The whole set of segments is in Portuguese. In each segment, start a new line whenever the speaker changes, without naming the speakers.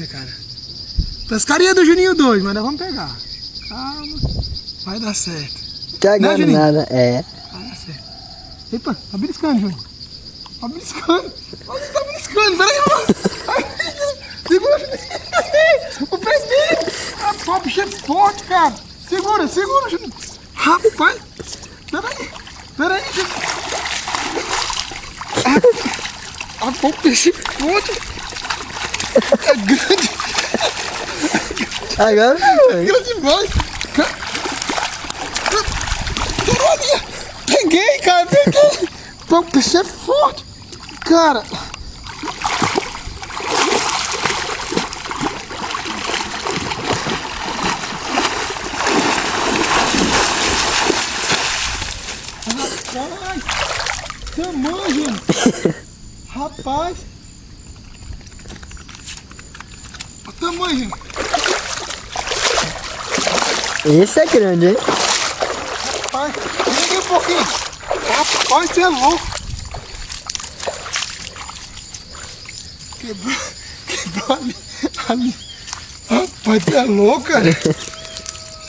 Cara. Pescaria do Juninho 2, mas nós vamos pegar. Calma, vai dar certo.
Pegando nada, é.
Vai dar certo. Epa, tá beliscando, Juninho. Tá beliscando. Olha, tá beliscando. Peraí, segura, Juninho. O pé dele. Rapaz, o bicho é forte, cara. Segura, Juninho. Rapaz, peraí, Juninho. Rapaz, o peixe é forte. É grande.
Agora
É grande demais. Peguei, cara, peguei. O peixe é forte. Cara. Rapaz. Tamanho. Rapaz. O tamanho.
esse é grande, hein?
Rapaz, peguei um pouquinho. Rapaz, você é louco. Quebrou ali. Rapaz, você é louco, cara.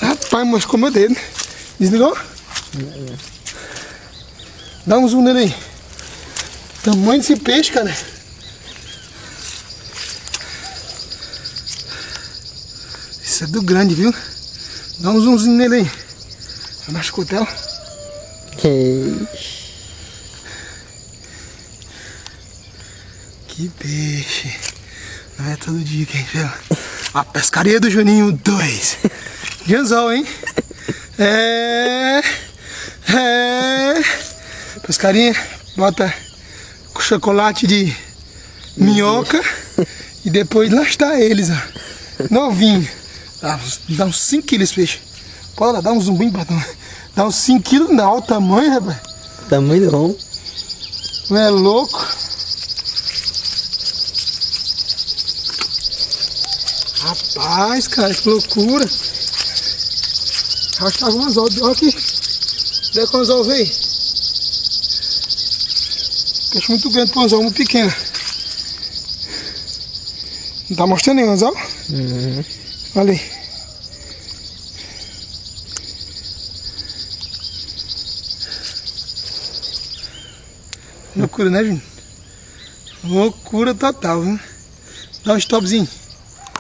Rapaz, machucou meu dedo. Desligou? Dá um zoom nele aí. Tamanho desse peixe, cara. Isso é do grande, viu? Dá um zoomzinho nele aí. Abaixa o cutelo. Que peixe. Não é todo dia que a gente pega. A pescaria do Juninho 2. De anzol, hein? Pescarinha, bota com chocolate de minhoca. E depois lá está eles, ó. Novinho. Dá uns 5 kg esse peixe. Pode lá, dá um zumbinho, patrão. Dá uns 5 kg, não, o tamanho, rapaz.
Tamanho bom.
Não é louco? Rapaz, cara, que loucura. Acho que tá com anzol. Olha aqui. Olha que o anzol veio. Peixe muito grande pro anzol, muito pequeno. Não tá mostrando aí o anzol? Olha aí. Loucura, né, Júnior? Loucura total, viu? Dá um stopzinho.